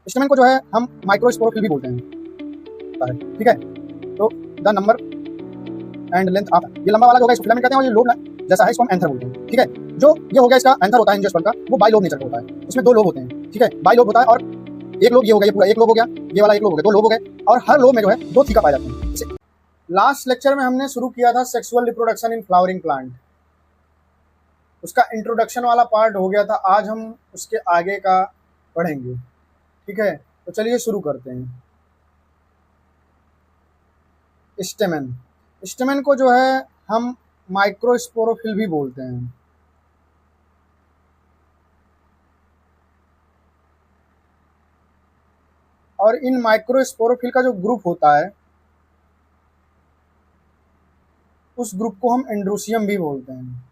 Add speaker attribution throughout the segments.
Speaker 1: Stamen को जो है हम माइक्रोस्पोरोफिल भी बोलते हैं, ठीक है। तो the number and length of, ये लंबा वाला जो होगा इसको फिलामेंट कहते हैं, और ये लोब जैसा है इसको हम एंथर बोलते हैं, ठीक है। जो ये हो गया इसका एंथर होता है एंजियोस्पर्म का, वो बाई लोब नेचर का होता है। इसमें दो लोब होते हैं, ठीक है, बाई लोब होता है। और एक लोब ये हो गया, ये पूरा एक लोब हो गया, ये वाला एक लोब हो गया, दो लोब हो गए, और हर लोब में जो है दो थीका पाए जाते हैं। लास्ट लेक्चर में हमने शुरू किया था sexual reproduction in flowering plant, उसका इंट्रोडक्शन वाला पार्ट हो गया था। आज हम उसके आगे का पढ़ेंगे, ठीक है। तो चलिए शुरू करते हैं। स्टेमेन, स्टेमेन को जो है हम माइक्रोस्पोरोफिल भी बोलते हैं। और इन माइक्रोस्पोरोफिल का जो ग्रुप होता है उस ग्रुप को हम एंड्रोसियम भी बोलते हैं।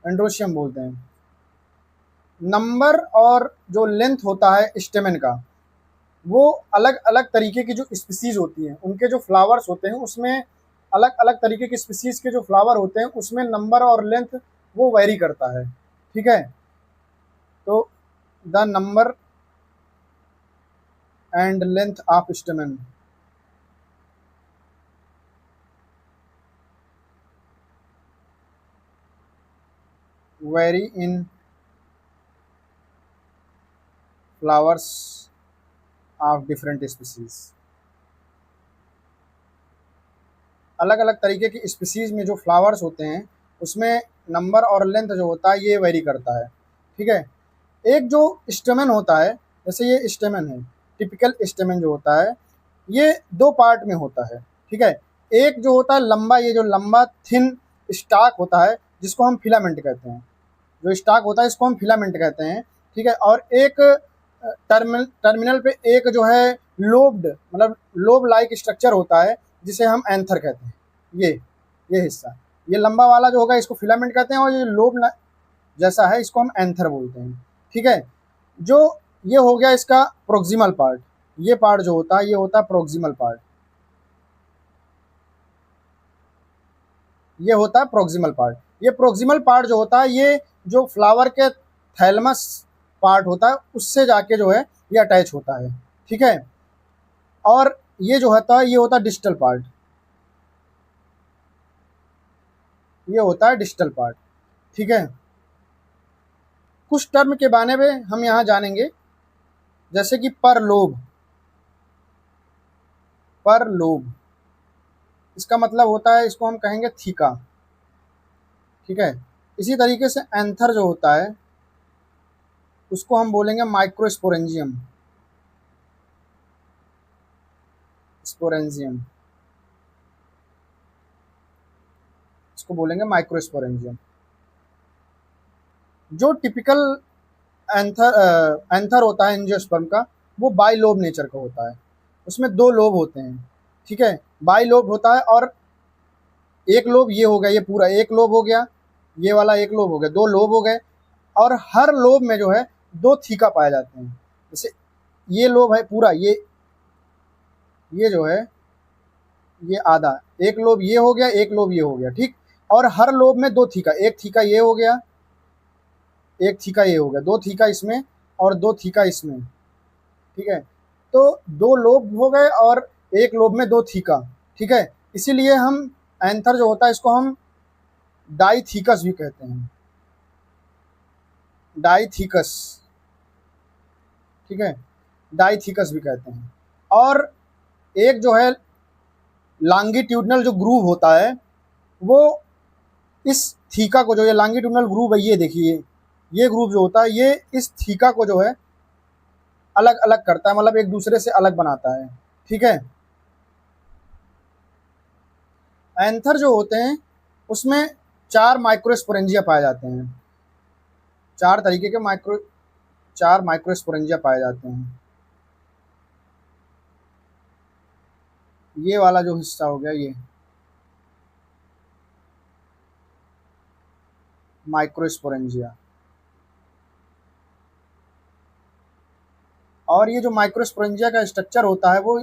Speaker 1: एंड्रोसियम बोलते हैं। नंबर और जो लेंथ होता है स्टेमेन का, वो अलग अलग तरीके की जो स्पीसीज होती हैं, उनके जो फ्लावर्स होते हैं उसमें अलग अलग तरीके की स्पीसीज के जो फ्लावर होते हैं उसमें नंबर और लेंथ वो वेरी करता है, ठीक है। तो the number and length of stamen, very in flowers of different species. अलग अलग तरीके की स्पीसीज में जो फ्लावर्स होते हैं उसमें नंबर और लेंथ जो होता है ये वेरी करता है, ठीक है। एक जो स्टेमेन होता है, जैसे ये स्टेमेन है, टिपिकल स्टेमेन जो होता है ये दो पार्ट में होता है, ठीक है। एक जो होता है लंबा, ये जो लंबा थिन स्टाक होता है जिसको हम फिलामेंट कहते हैं, जो स्टाक होता है इसको हम फिलामेंट कहते हैं, ठीक है। और एक टर्मिनल पे एक जो है लोब्ड, मतलब लोब लाइक स्ट्रक्चर होता है जिसे हम एंथर कहते हैं। ये हिस्सा, ये लंबा वाला जो होगा इसको फिलामेंट कहते हैं, और ये लोब जैसा है इसको हम एंथर बोलते हैं, ठीक है। जो ये हो गया इसका प्रोक्सिमल पार्ट, ये पार्ट जो होता है ये होता है प्रोक्सिमल पार्ट, ये होता है प्रोक्सिमल पार्ट। ये प्रोक्सिमल पार्ट जो होता है ये जो फ्लावर के थैलमस पार्ट होता है उससे जाके जो है ये अटैच होता है, ठीक है। और ये जो होता है ये होता है डिस्टल पार्ट, ये होता है डिस्टल पार्ट, ठीक है। कुछ टर्म के बारे में हम यहाँ जानेंगे, जैसे कि पर लोब, पर लोब इसका मतलब होता है, इसको हम कहेंगे थीका, ठीक है। इसी तरीके से एंथर जो होता है उसको हम बोलेंगे माइक्रोस्पोरेंजियम, स्पोरेंजियम, इसको बोलेंगे माइक्रोस्पोरेंजियम। जो टिपिकल एंथर होता है एंजियोस्पर्म का, वो बाई लोब नेचर का होता है, उसमें दो लोब होते हैं, ठीक है। बाई लोब होता है, और एक लोब ये हो गया, ये पूरा एक लोब हो गया, ये वाला एक लोब हो गया, दो लोब हो गए, और हर लोब में जो है दो थीका पाए जाते हैं। जैसे ये लोब है पूरा, ये जो है ये आधा, एक लोब ये हो गया, एक लोब ये हो गया, ठीक। और हर लोब में दो थीका, एक थीका ये हो गया, एक थीका ये हो गया, दो थीका इसमें और दो थीका इसमें, ठीक है। तो दो लोब हो गए और एक लोब में दो थीका, ठीक है। इसीलिए हम एंथर जो होता है इसको हम डाइथीकस भी कहते हैं, डाइथीकस, ठीक है, डाइथीकस भी कहते हैं। और एक जो है लॉन्गिट्यूडनल जो ग्रूव होता है, वो इस थीका को, जो ये लॉन्गिट्यूडनल ग्रूव है, ये देखिए ये ग्रूव जो होता है ये इस थीका को जो है अलग अलग करता है, मतलब एक दूसरे से अलग बनाता है, ठीक है। एंथर जो होते हैं उसमें चार माइक्रोस्पोरेंजिया पाए जाते हैं, चार तरीके के चार माइक्रोस्पोरेंजिया पाए जाते हैं। ये वाला जो हिस्सा हो गया ये माइक्रोस्पोरेंजिया, और ये जो माइक्रोस्पोरेंजिया का स्ट्रक्चर होता है वो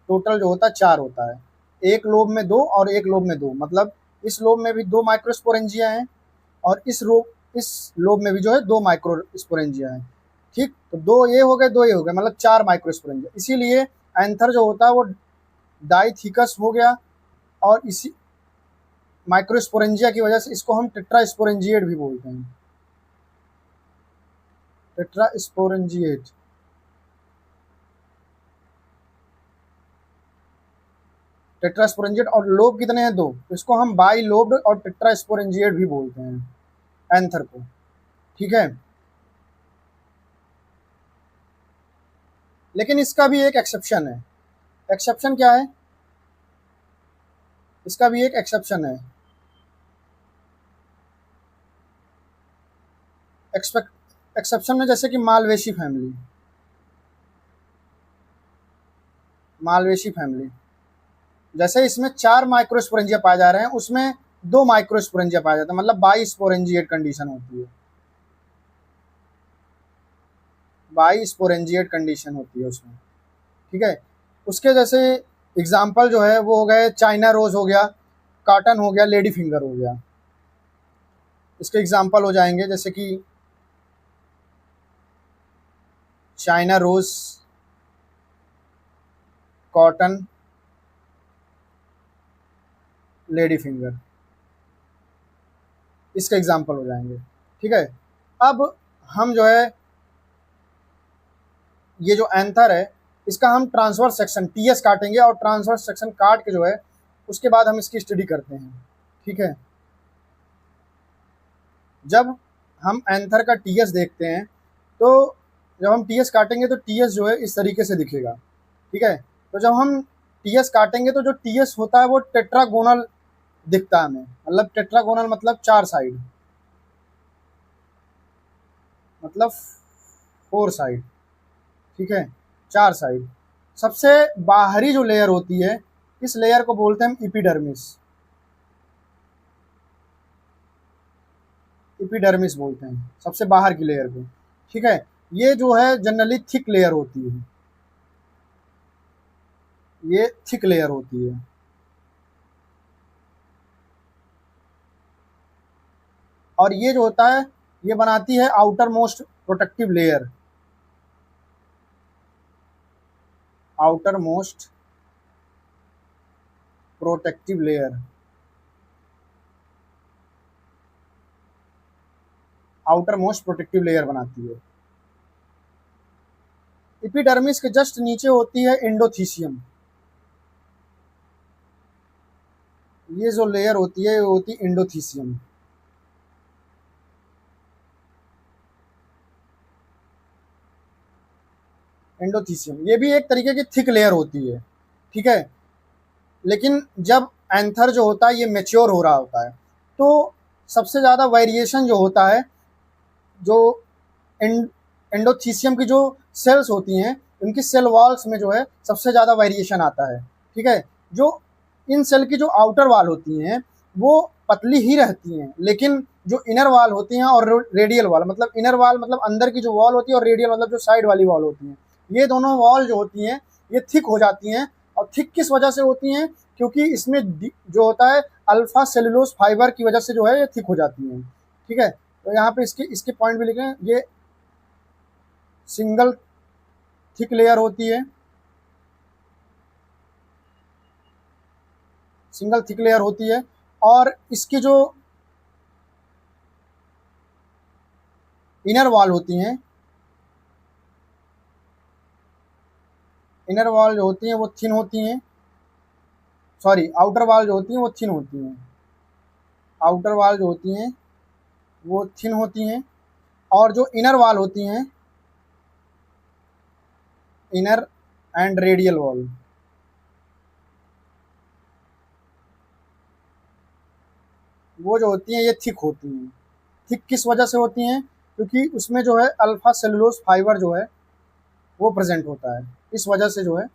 Speaker 1: टोटल जो होता है चार होता है, एक लोब में दो और एक लोब में दो, मतलब इस लोब में भी दो माइक्रोस्पोरेंजिया हैं और इस इस लोब में भी जो है 2 माइक्रोस्पोरेंजिया है। ठीक, तो 2 ये हो गए, 2 ये हो गए, मतलब 4 माइक्रोस्पोरेंजिया। इसीलिए एंथर जो होता है वो डाइथिकस हो गया, और इसी माइक्रोस्पोरेंजिया की वजह से इसको हम टेट्रास्पोरेंजिएट भी बोलते हैं, टेट्रास्पोरेंजिएट। टेट्रास्पोरेंजिएट, और लोब कितने हैं? 2, तो इसको हम बाई लोब्ड और टेट्रास्पोरेंजिएट भी बोलते हैं एंथर को। ठीक है, लेकिन इसका भी एक एक्सेप्शन है। एक्सेप्शन क्या है? इसका भी एक एक्सेप्शन है। एक्सेप्शन में जैसे कि मालवेशी फैमिली, मालवेशी फैमिली, जैसे इसमें 4 माइक्रोस्पोरेंजिया पाए जा रहे हैं, उसमें 2 माइक्रोस्पोरेंजिया पाया जाता है, मतलब बाईस्पोरेंजिएट कंडीशन होती है, बाईस्पोरेंजिएट कंडीशन होती है उसमें। ठीक है, उसके जैसे एग्जाम्पल जो है वो हो गए चाइना रोज हो गया, कॉटन हो गया, लेडी फिंगर हो गया। इसके एग्जाम्पल हो जाएंगे जैसे कि China rose, cotton, lady finger, इसके एग्जाम्पल हो जाएंगे। ठीक है, अब हम जो है ये जो एंथर है इसका हम ट्रांसफर सेक्शन टीएस काटेंगे, और ट्रांसफर सेक्शन काट के जो है उसके बाद हम इसकी स्टडी करते हैं। ठीक है, जब हम एंथर का टीएस देखते हैं तो जब हम टीएस काटेंगे तो टीएस जो है इस तरीके से दिखेगा। ठीक है, तो जब हम टीएस काटेंगे तो जो टीएस होता है वो टेट्रागोनल दिखता है हमें, मतलब टेट्रागोनल मतलब 4 साइड, मतलब 4 साइड। ठीक है, 4 साइड। सबसे बाहरी जो लेयर होती है इस लेयर को बोलते हैं हम इपिडर्मिस, इपिडर्मिस बोलते हैं सबसे बाहर की लेयर को। ठीक है, ये जो है जनरली थिक लेयर होती है, ये थिक लेयर होती है। और ये जो होता है ये बनाती है outer most protective layer, outer most protective layer, outer most protective layer बनाती है। एपिडर्मिस के जस्ट नीचे होती है एंडोथीसियम। ये जो लेयर होती है वो होती है एंडोथीसियम। एंडोथीसियम ये भी एक तरीके की थिक लेयर होती है। ठीक है, लेकिन जब एंथर जो होता है ये मेच्योर हो रहा होता है तो सबसे ज़्यादा वेरिएशन जो होता है, जो एंडोथीसियम की जो सेल्स होती हैं उनकी सेल वॉल्स में जो है सबसे ज़्यादा वेरिएशन आता है। ठीक है, जो इन सेल की जो आउटर वॉल होती हैं वो पतली ही रहती हैं, लेकिन जो इनर वॉल होती हैं और रेडियल वॉल, मतलब इनर वॉल मतलब अंदर की जो वॉल होती है, और रेडियल मतलब जो साइड वाली वॉल होती हैं, ये दोनों वॉल जो होती हैं ये थिक हो जाती हैं। और थिक किस वजह से होती हैं? क्योंकि इसमें जो होता है अल्फा सेलुलोज फाइबर की वजह से जो है ये थिक हो जाती हैं। ठीक है, तो यहाँ पे इसके इसके पॉइंट भी लिखे हैं। ये सिंगल थिक लेयर होती है, सिंगल थिक लेयर होती है, और इसकी जो इनर वॉल होती हैं, इनर वॉल जो होती हैं वो थिन होती हैं, सॉरी आउटर वॉल जो होती हैं वो थिन होती हैं, आउटर वॉल जो होती हैं वो थिन होती हैं, और जो इनर वॉल होती हैं, इनर एंड रेडियल वॉल, वो जो होती हैं ये थिक होती हैं। थिक किस वजह से होती हैं? क्योंकि उसमें जो है अल्फा सेलुलोज फाइबर जो है वो प्रेजेंट होता है, इस वजह से जो है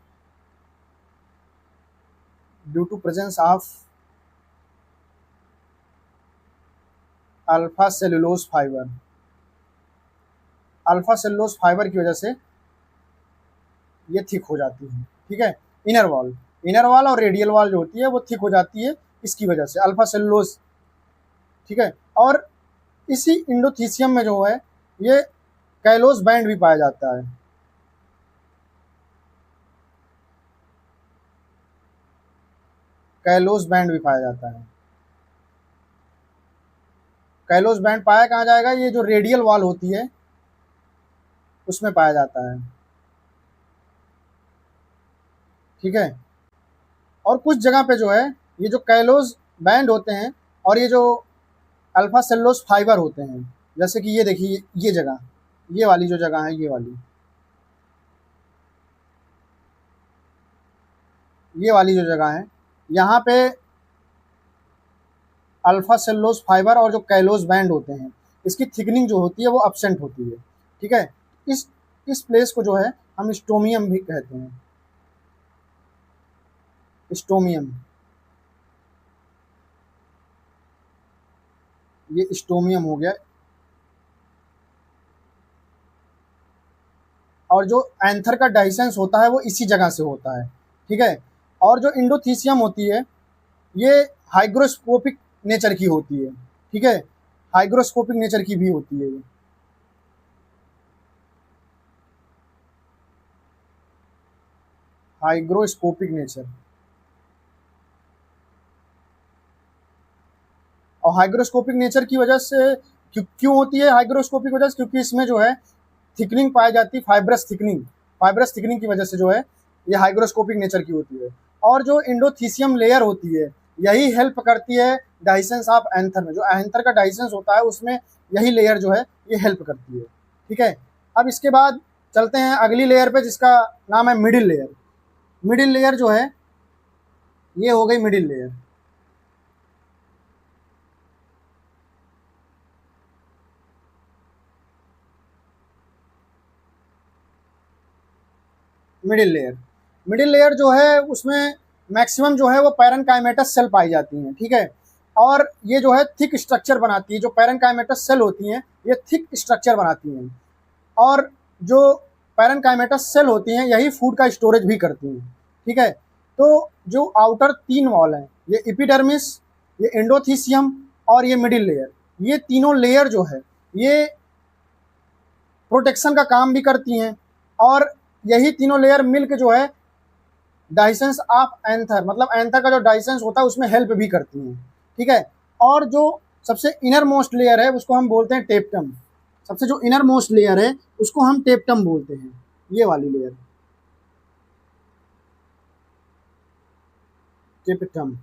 Speaker 1: due to presence of alpha cellulose fibre, alpha cellulose fibre की वजह से ये थिक हो जाती है। ठीक है, इनर वॉल, इनर वॉल और रेडियल वॉल जो होती है वो थिक हो जाती है इसकी वजह से अल्फा सेलुलोज। ठीक है, और इसी इंडोथीसियम में जो है ये कैलोस बैंड भी पाया जाता है। कैलोस बैंड भी पाया जाता है। कैलोस बैंड पाया कहाँ जाएगा? ये जो रेडियल वॉल होती है उसमें पाया जाता है। ठीक है। और कुछ जगह पे जो है ये जो कैलोस बैंड होते हैं और ये जो अल्फा सेलुलोज फाइबर होते हैं, जैसे कि ये देखिए ये जगह, ये वाली जो जगह है, ये वाली जो जगह है, यहाँ पे अल्फा सेलुलोज फाइबर और जो कैलोस बैंड होते हैं इसकी थिकनिंग जो होती है वो एब्सेंट होती है। ठीक है। इस इस प्लेस को जो है हम स्टोमियम भी कहते हैं। स्टोमियम, ये स्टोमियम हो गया। और जो एंथर का डाइसेंस होता है वो इसी जगह से होता है। ठीक है। और जो इंडोथीसियम होती है ये हाइग्रोस्कोपिक नेचर की होती है। ठीक है। हाइग्रोस्कोपिक नेचर की भी होती है ये। Hygroscopic nature. और हाइग्रोस्कोपिक नेचर की वजह से क्यों होती है हाइग्रोस्कोपिक वजह से? क्योंकि इसमें जो है थिकनिंग पाई जाती है, फाइब्रस थिकनिंग की वजह से जो है ये हाइग्रोस्कोपिक नेचर की होती है। और जो इंडोथीसियम लेयर होती है यही हेल्प करती है डाइसेंस ऑफ एंथर में। जो एंथर का डाइसेंस होता है उसमें यही लेयर जो है ये हेल्प करती है। ठीक है। अब इसके बाद चलते हैं अगली लेयर पे जिसका नाम है मिडिल लेयर। मिडिल लेयर जो है ये हो गई मिडिल लेयर। मिडिल लेयर जो है उसमें मैक्सिमम जो है वो पैरेनकाइमेटस सेल पाई जाती हैं। ठीक है। और ये जो है थिक स्ट्रक्चर बनाती है। जो पैरेनकाइमेटस सेल होती हैं ये थिक स्ट्रक्चर बनाती हैं। और जो पैरेनकाइमेटस सेल होती हैं यही फूड का स्टोरेज भी करती हैं। ठीक है। तो जो आउटर 3 वॉल हैं, ये एपिडर्मिस, ये एंडोथीसियम और ये मिडिल लेयर, ये तीनों लेयर जो है ये प्रोटेक्शन का काम भी करती हैं। और यही तीनों लेयर मिलकर जो है डाइसेंस ऑफ एंथर, मतलब एंथर का जो डाइसेंस होता है उसमें हेल्प भी करती हैं। ठीक है। और जो सबसे इनर मोस्ट लेयर है उसको हम बोलते हैं टेप्टम। सबसे जो इनर मोस्ट लेयर है उसको हम टेप्टम बोलते हैं, ये वाली लेयर टेप्टम।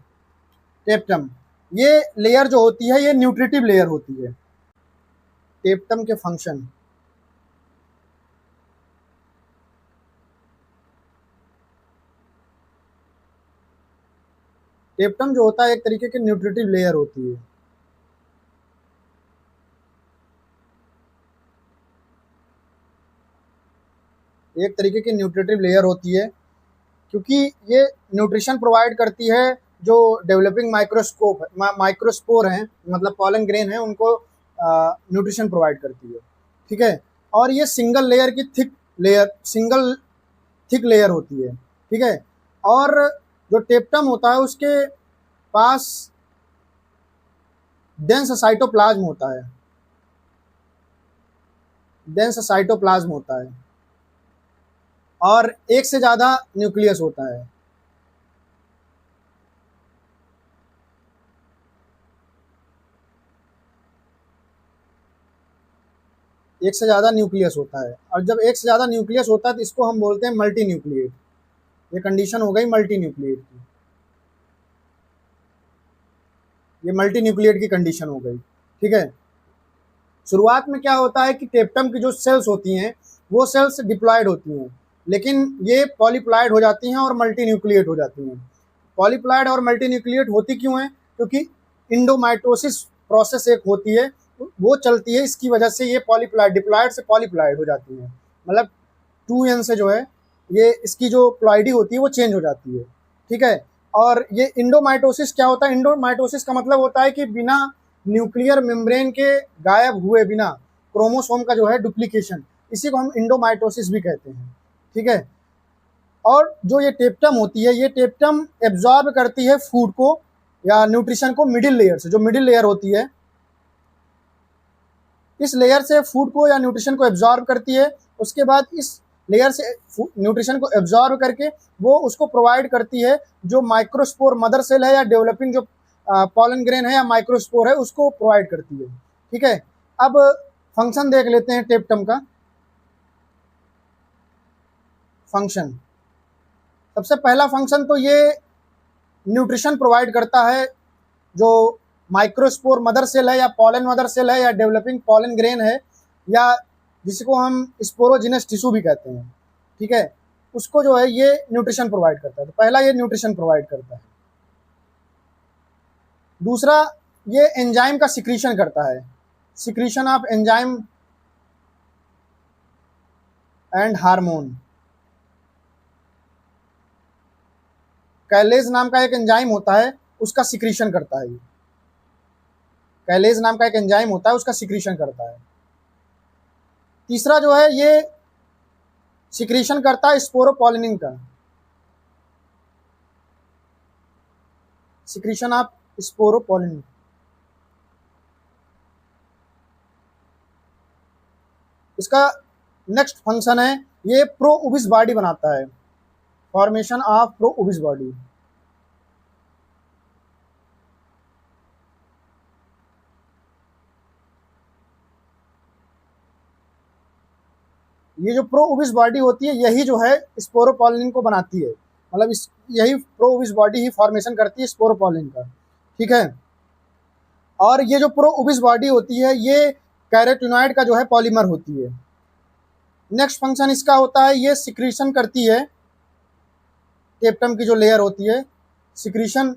Speaker 1: टेप्टम ये लेयर जो होती है ये न्यूट्रिटिव लेयर होती है। टेप्टम के फंक्शन, टेप्टम जो होता है एक तरीके की न्यूट्रिटिव लेयर होती है। एक तरीके की न्यूट्रिटिव लेयर होती है क्योंकि ये न्यूट्रिशन प्रोवाइड करती है। जो डेवलपिंग माइक्रोस्पोर हैं, मतलब पॉलन ग्रेन है, उनको न्यूट्रिशन प्रोवाइड करती है। ठीक है। और ये सिंगल थिक लेयर होती है। ठीक है। और जो टेप्टम होता है उसके पास डेंस साइटोप्लाज्म होता है। डेंस साइटोप्लाज्म होता है और एक से ज़्यादा न्यूक्लियस होता है। एक से ज़्यादा न्यूक्लियस होता है। और जब एक से ज़्यादा न्यूक्लियस होता है तो इसको हम बोलते हैं मल्टी न्यूक्लिएट। ये कंडीशन हो गई मल्टी न्यूक्लिएट की। ये मल्टी न्यूक्लिएट की कंडीशन हो गई। ठीक है। शुरुआत में क्या होता है कि टेप्टम की जो सेल्स होती हैं वो सेल्स डिप्लॉयड होती हैं, लेकिन ये पॉलीप्लॉयड हो जाती हैं और मल्टी न्यूक्लिएट हो जाती हैं। पॉलीप्लॉयड और मल्टी न्यूक्लिएट होती क्यों है? क्योंकि इंडोमाइटोसिस प्रोसेस एक होती है वो चलती है, इसकी वजह से ये पॉलीप्लॉयड, डिप्लॉयड से पॉलीप्लॉयड हो जाती है। मतलब 2n से जो है ये इसकी जो प्लॉयडी होती है वो चेंज हो जाती है। ठीक है। और ये इंडोमाइटोसिस क्या होता है? इंडोमाइटोसिस का मतलब होता है कि बिना न्यूक्लियर मेम्ब्रेन के गायब हुए बिना क्रोमोसोम का जो है डुप्लीकेशन, इसी को हम इंडोमाइटोसिस भी कहते हैं। ठीक है। और जो ये टेप्टम होती है ये टेप्टम एब्जॉर्ब करती है फूड को या न्यूट्रिशन को मिडिल लेयर से। जो मिडिल लेयर होती है इस लेयर से फूड को या न्यूट्रिशन को एब्जॉर्ब करती है। उसके बाद इस लेयर से न्यूट्रिशन को एब्जॉर्ब करके वो उसको प्रोवाइड करती है जो माइक्रोस्पोर मदर सेल है या डेवलपिंग जो पॉलन ग्रेन है या माइक्रोस्पोर है उसको प्रोवाइड करती है। ठीक है, अब फंक्शन देख लेते हैं टेप्टम का। फंक्शन, सबसे पहला फंक्शन तो ये न्यूट्रिशन प्रोवाइड करता है जो माइक्रोस्पोर मदर सेल है या पॉलन मदर सेल है या डेवलपिंग पॉलन ग्रेन है या जिसको हम स्पोरोजिनस टिश्यू भी कहते हैं। ठीक है, उसको जो है ये न्यूट्रिशन प्रोवाइड करता है। तो पहला ये न्यूट्रिशन प्रोवाइड करता है। दूसरा, ये एंजाइम का सिक्रीशन करता है, secretion of enzyme and hormone. कैलेज नाम का एक एंजाइम होता है, उसका सिक्रीशन करता है। कैलेज नाम का एक एंजाइम होता है, उसका सिक्रीशन करता है। तीसरा जो है ये सिक्रीशन करता है स्पोरोपोलिनिन का, सिक्रीशन ऑफ स्पोरोपोलिनिन। इसका नेक्स्ट फंक्शन है ये प्रो उबिस बॉडी बनाता है, फॉर्मेशन ऑफ प्रो उबिस बॉडी। ये जो प्रो उबिस बॉडी होती है यही जो है स्पोरोपोलिन को बनाती है, मतलब इस यही प्रो उबिस बॉडी ही फॉर्मेशन करती है स्पोरोपोलिन का। ठीक है, और ये जो प्रो उबिस बॉडी होती है ये कैरोटिनॉइड का जो है पॉलीमर होती है। नेक्स्ट फंक्शन इसका होता है ये सिक्रीशन करती है, टेप्टम की जो लेयर होती है सिक्रीशन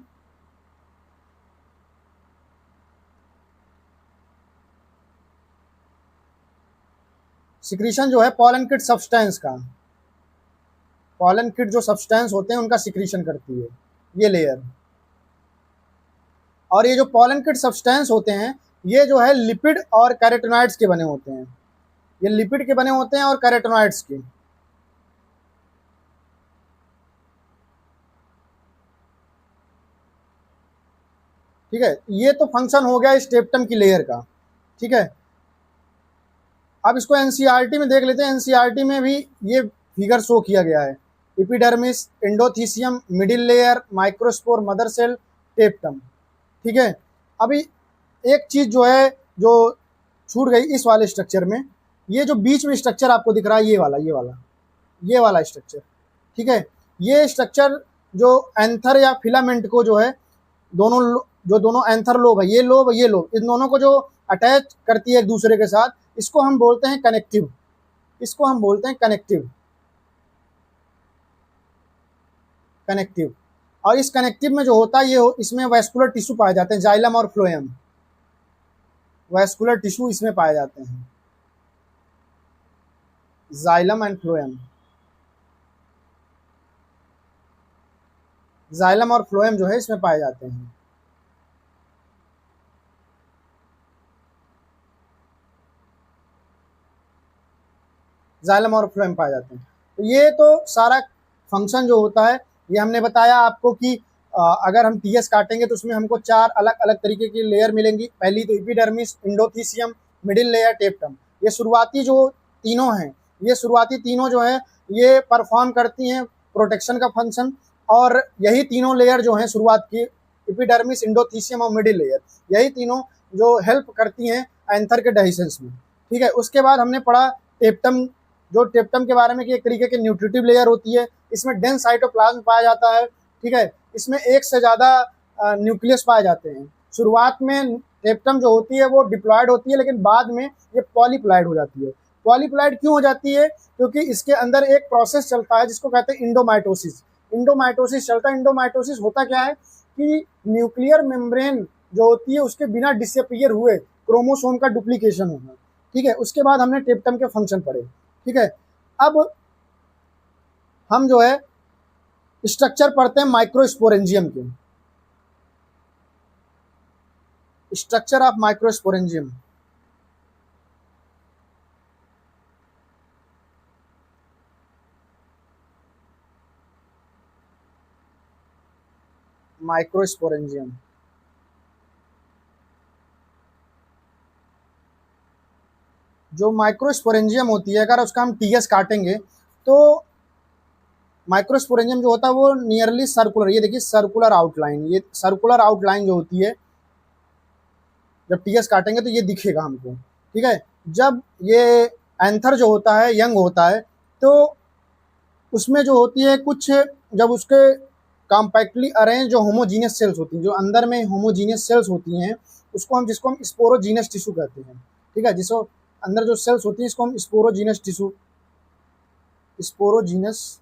Speaker 1: सिक्रीशन जो है पॉलन किट सब्सटेंस का, पॉलन किट जो सब्सटेंस होते हैं उनका सिक्रीशन करती है ये लेयर। और ये जो पॉलन किट सब्सटेंस होते हैं ये जो है लिपिड और कैरोटिनॉइड्स के बने होते हैं, ये लिपिड के बने होते हैं और कैरोटिनॉइड्स के। ठीक है, ये तो फंक्शन हो गया इस टेप्टम की लेयर का। ठीक है, अब इसको एनसीईआरटी में देख लेते हैं। एनसीईआरटी में भी ये फिगर शो किया गया है, epidermis, endothecium, middle layer, microspore, mother cell, tapetum. ठीक है, अभी एक चीज जो है जो छूट गई इस वाले स्ट्रक्चर में, ये जो बीच में स्ट्रक्चर आपको दिख रहा है ये वाला स्ट्रक्चर। ठीक है, ये स्ट्रक्चर जो एंथर या फिलामेंट को जो है दोनों एंथर लोब है, ये लोब इन दोनों को जो अटैच करती है एक दूसरे के साथ, इसको हम बोलते हैं कनेक्टिव, इसको हम बोलते हैं कनेक्टिव। कनेक्टिव, और इस कनेक्टिव में जो होता है ये इसमें वैस्कुलर टिश्यू पाए जाते हैं, जाइलम और फ्लोएम, वैस्कुलर टिश्यू इसमें पाए जाते हैं, जाइलम एंड फ्लोएम। जाइलम और फ्लोएम जो है इसमें पाए जाते हैं। जाइलम और फ्लोएम पाए जाते हैं। तो ये तो सारा फंक्शन जो होता है ये हमने बताया आपको कि अगर हम टीएस काटेंगे तो उसमें हमको 4 अलग अलग तरीके की लेयर मिलेंगी। पहली तो एपिडर्मिस, इंडोथीसियम, मिडिल लेयर, टेप्टम। ये शुरुआती जो तीनों हैं, ये शुरुआती तीनों जो है ये परफॉर्म करती हैं प्रोटेक्शन का फंक्शन, और यही तीनों लेयर जो हैं शुरुआत की, एपिडर्मिस, इंडोथीसियम और मिडिल लेयर, यही तीनों जो हेल्प करती हैं एंथर के डाइजेशन में। ठीक है, उसके बाद हमने पढ़ा टेप्टम, जो टेप्टम के बारे में कि एक तरीके की न्यूट्रिटिव लेयर होती है, इसमें डेंस साइटोप्लाज्म पाया जाता है। ठीक है, इसमें एक से ज़्यादा न्यूक्लियस पाए जाते हैं। शुरुआत में टेप्टम जो होती है वो डिप्लॉयड होती है, लेकिन बाद में ये पॉलीप्लॉयड हो जाती है। पॉलीप्लॉयड क्यों हो जाती है? क्योंकि इसके अंदर एक प्रोसेस चलता है जिसको कहते हैं इंडोमाइटोसिस। इंडोमाइटोसिस चलता है। इंडोमाइटोसिस होता क्या है कि न्यूक्लियर मेम्ब्रेन जो होती है उसके बिना डिसअपियर हुए क्रोमोसोम का डुप्लीकेशन होना। ठीक है, उसके बाद हमने टेप्टम के फंक्शन पढ़े। ठीक है, अब हम जो है स्ट्रक्चर पढ़ते हैं माइक्रोस्पोरेंजियम के, स्ट्रक्चर ऑफ माइक्रोस्पोरेंजियम। माइक्रोस्पोरेंजियम, जो माइक्रोस्पोरेंजियम होती है, अगर उसका हम टीएस काटेंगे तो माइक्रोस्पोरेंजियम जो होता है वो नियरली सर्कुलर, ये देखिए सर्कुलर आउटलाइन, ये सर्कुलर आउटलाइन जो होती है जब टीएस काटेंगे तो ये दिखेगा हमको। ठीक है, जब ये एंथर जो होता है यंग होता है तो उसमें जो होती है कुछ, जब उसके कॉम्पैक्टली अरेंज जो होमोजीनियस सेल्स होती हैं, जो अंदर में होमोजीनियस सेल्स होती हैं, उसको हम जिसको हम स्पोरोजीनस टिश्यू कहते हैं। ठीक है, जिसको अंदर जो सेल्स होती हैं इसको हम स्पोरोजीनस टिश्यू, स्पोरोजीनस,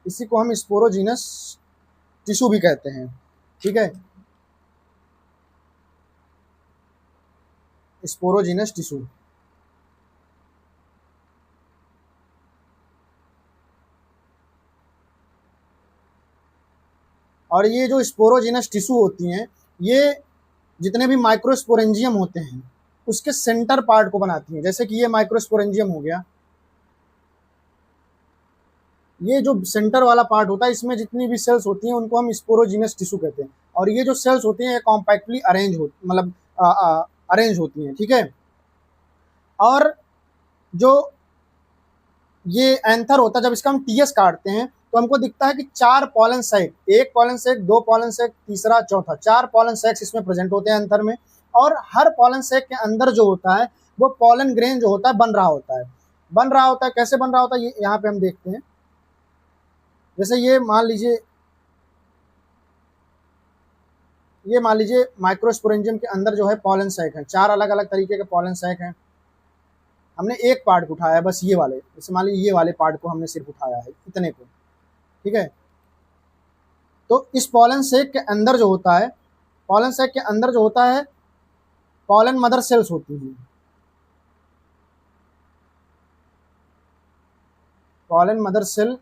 Speaker 1: इसी को हम स्पोरोजीनस टिश्यू भी कहते हैं। ठीक है, स्पोरोजीनस टिश्यू। और ये जो स्पोरोजीनस टिश्यू होती हैं, ये जितने भी माइक्रोस्पोरेंजियम होते हैं उसके सेंटर पार्ट को बनाती हैं। जैसे कि ये माइक्रोस्पोरेंजियम हो गया, ये जो सेंटर वाला पार्ट होता है इसमें जितनी भी सेल्स होती हैं उनको हम स्पोरोजीनस टिश्यू कहते हैं। और ये जो सेल्स होती हैं ये कॉम्पैक्टली अरेंज हो, मतलब अरेंज होती हैं। ठीक है, और जो ये एंथर होता है, जब इसका हम टीएस काटते हैं तो हमको दिखता है कि 4 pollen sac, 1 pollen sac, 2 pollen sac, तीसरा, चौथा, 4 पॉलन सैक्स इसमें प्रेजेंट होते हैं एंथर में। और हर पॉलन सैक के अंदर जो होता है वो पॉलन ग्रेन जो होता है बन रहा होता है। बन रहा होता है, कैसे बन रहा होता है ये यहाँ पे हम देखते हैं। जैसे ये मान लीजिए माइक्रोस्पोरेंजियम के अंदर जो है पॉलन सैक है, 4 अलग अलग तरीके के पॉलन सैक हैं। हमने एक पार्ट को उठाया है, बस ये वाले, जैसे मान लीजिए ये वाले पार्ट को हमने सिर्फ उठाया है, इतने को। ठीक है, तो इस पॉलन सैक के अंदर जो होता है, पॉलन सैक के अंदर जो होता है पॉलन मदर सेल्स होती हैं। पॉलन मदर सेल,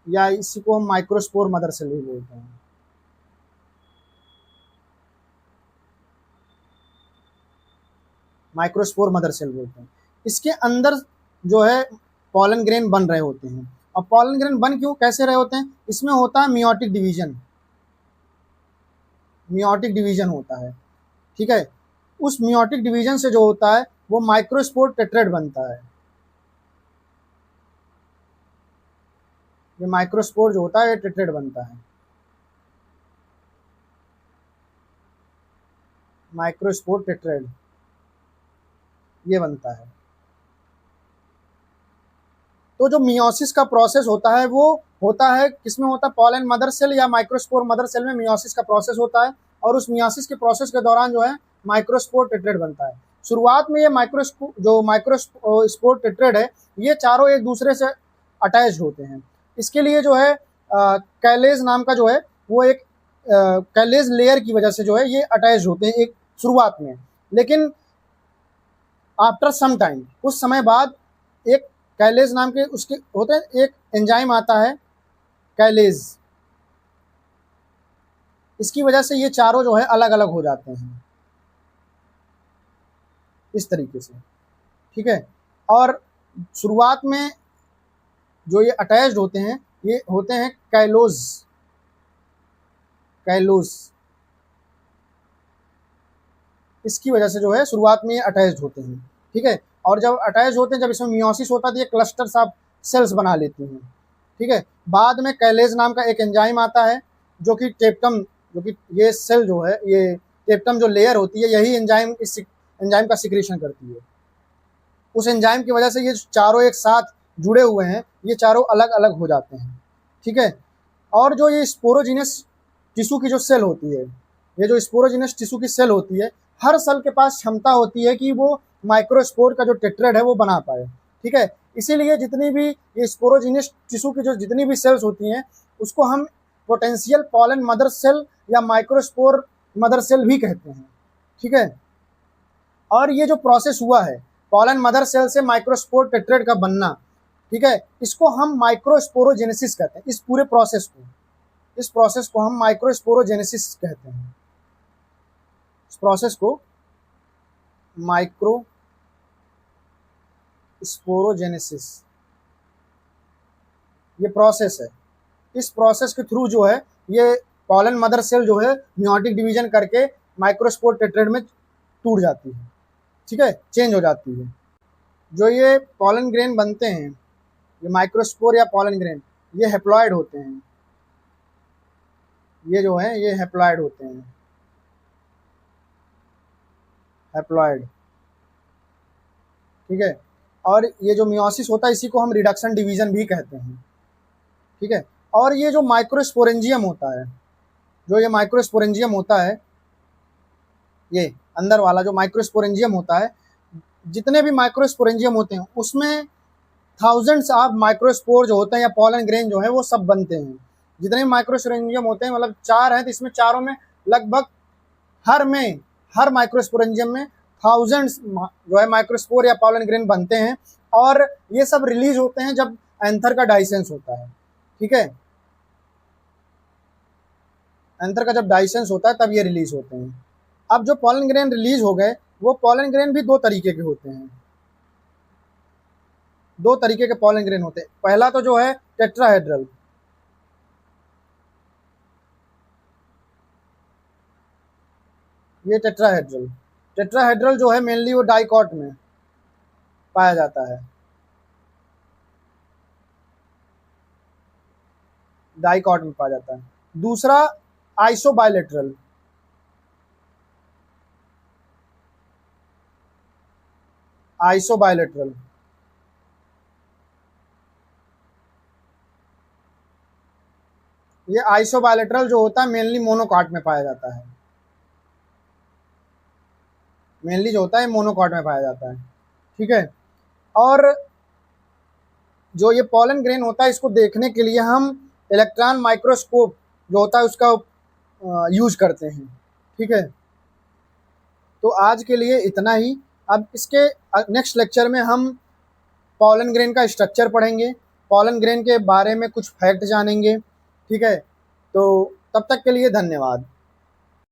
Speaker 1: या इसी को हम माइक्रोस्पोर मदर सेल भी बोलते हैं। माइक्रोस्पोर मदर सेल बोलते हैं। इसके अंदर जो है पॉलन ग्रेन बन रहे होते हैं। और पॉलन ग्रेन बन क्यों कैसे रहे होते हैं, इसमें होता है मियोटिक डिवीजन, मियोटिक डिवीजन होता है। ठीक है, उस मियोटिक डिवीजन से जो होता है वो माइक्रोस्पोर टेट्रेड बनता है। ये माइक्रोस्पोर जो होता है ये टेट्रेड बनता है, माइक्रोस्पोर टेट्रेड ये बनता है। तो जो मियोसिस का प्रोसेस होता है वो होता है किसमें होता है, पॉलन मदर सेल या माइक्रोस्पोर मदर सेल में मियोसिस का प्रोसेस होता है। और उस मियोसिस के प्रोसेस के दौरान जो है माइक्रोस्पोर टेट्रेड बनता है। शुरुआत में ये माइक्रोस्पोर टेट्रेड है, ये चारों एक दूसरे से अटैच होते हैं। इसके लिए जो है कैलेज नाम का जो है वो एक कैलेज लेयर की वजह से जो है ये अटैच होते हैं एक शुरुआत में। लेकिन आफ्टर सम टाइम, कुछ समय बाद, एक कैलेज नाम के उसके होते हैं, एक एंजाइम आता है कैलेज, इसकी वजह से ये चारों जो है अलग अलग हो जाते हैं इस तरीके से। ठीक है, और शुरुआत में जो ये अटैच्ड होते हैं ये होते हैं कैलोज, कैलोज, इसकी वजह से जो है शुरुआत में ये अटैच्ड होते हैं। ठीक है, और जब अटैच होते हैं, जब इसमें मियोसिस होता है तो ये क्लस्टर्स ऑफ सेल्स बना लेती हैं। ठीक है, बाद में कैलेज नाम का एक एंजाइम आता है जो कि टेप्टम, जो कि ये सेल जो है ये टेप्टम जो लेयर होती है यही एंजाइम इस एंजाइम का सिक्रीशन करती है। उस एंजाइम की वजह से ये चारों एक साथ जुड़े हुए हैं, ये चारों अलग अलग हो जाते हैं। ठीक है, और जो ये स्पोरोजीनस टिश्यू की जो सेल होती है, ये जो स्पोरोजीनस टिश्यू की सेल होती है, हर सेल के पास क्षमता होती है कि वो माइक्रोस्पोर का जो टेट्रेड है वो बना पाए। ठीक है, इसीलिए जितनी भी ये स्पोरोजीनस टिश्यू की जो जितनी भी सेल्स होती हैं उसको हम पोटेंशियल पॉलन मदर सेल या माइक्रोस्पोर मदर सेल भी कहते हैं। ठीक है, और ये जो प्रोसेस हुआ है पॉलन मदर सेल से माइक्रोस्पोर टेट्रेड का बनना, ठीक है, इसको हम माइक्रोस्पोरोजेनेसिस कहते हैं। इस प्रोसेस को हम माइक्रोस्पोरोजेनेसिस कहते हैं। इस प्रोसेस को माइक्रोस्पोरोजेनेसिस ये प्रोसेस है। इस प्रोसेस के थ्रू जो है ये पॉलन मदर सेल जो है मियोटिक डिवीजन करके माइक्रोस्पोर टेट्रेड में टूट जाती है, ठीक है, चेंज हो जाती है। जो ये पॉलन ग्रेन बनते हैं, ये माइक्रोस्पोर या पॉलन ग्रेन, ये हैप्लॉइड होते हैं। ये जो है ये हैप्लॉइड होते हैं, हैप्लॉइड, ठीक है। और ये जो मियोसिस होता है इसी को हम रिडक्शन डिवीजन भी कहते हैं, ठीक है। और ये जो माइक्रोस्पोरेंजियम होता है, जो ये माइक्रोस्पोरेंजियम होता है, ये अंदर वाला जो माइक्रोस्पोरेंजियम होता है, जितने भी माइक्रोस्पोरेंजियम होते हैं उसमें थाउजेंड्स ऑफ माइक्रोस्पोर जो होते हैं या पॉलन ग्रेन जो है वो सब बनते हैं। जितने भी माइक्रोस्पोरेंजियम होते हैं, मतलब 4 हैं, तो इसमें चारों में लगभग हर माइक्रोस्पोरेंजियम में थाउजेंड्स जो है माइक्रोस्पोर या पॉलन ग्रेन बनते हैं। और ये सब रिलीज होते हैं जब एंथर का डाइसेंस होता है, ठीक है। एंथर का जब डाइसेंस होता है तब ये रिलीज होते हैं। अब जो पॉलन ग्रेन रिलीज हो गए, वो पॉलन ग्रेन भी 2 तरीके के होते हैं। 2 तरीके के पॉलन ग्रेन होते हैं। पहला तो जो है टेट्राहेड्रल, ये टेट्राहेड्रल। टेट्राहेड्रल जो है मेनली वो डाइकॉट में पाया जाता है, डाइकॉट में पाया जाता है। दूसरा आइसोबाइलेटरल, आइसोबाइलेटरल, ये आइसोबाइलेटरल जो होता है मेनली मोनोकॉट में पाया जाता है, मेनली जो होता है मोनोकॉट में पाया जाता है, ठीक है। और जो ये पॉलन ग्रेन होता है इसको देखने के लिए हम इलेक्ट्रॉन माइक्रोस्कोप जो होता है उसका यूज करते हैं, ठीक है। तो आज के लिए इतना ही। अब इसके नेक्स्ट लेक्चर में हम पॉलन ग्रेन का स्ट्रक्चर पढ़ेंगे, पॉलन ग्रेन के बारे में कुछ फैक्ट जानेंगे, ठीक है। तो तब तक के लिए धन्यवाद।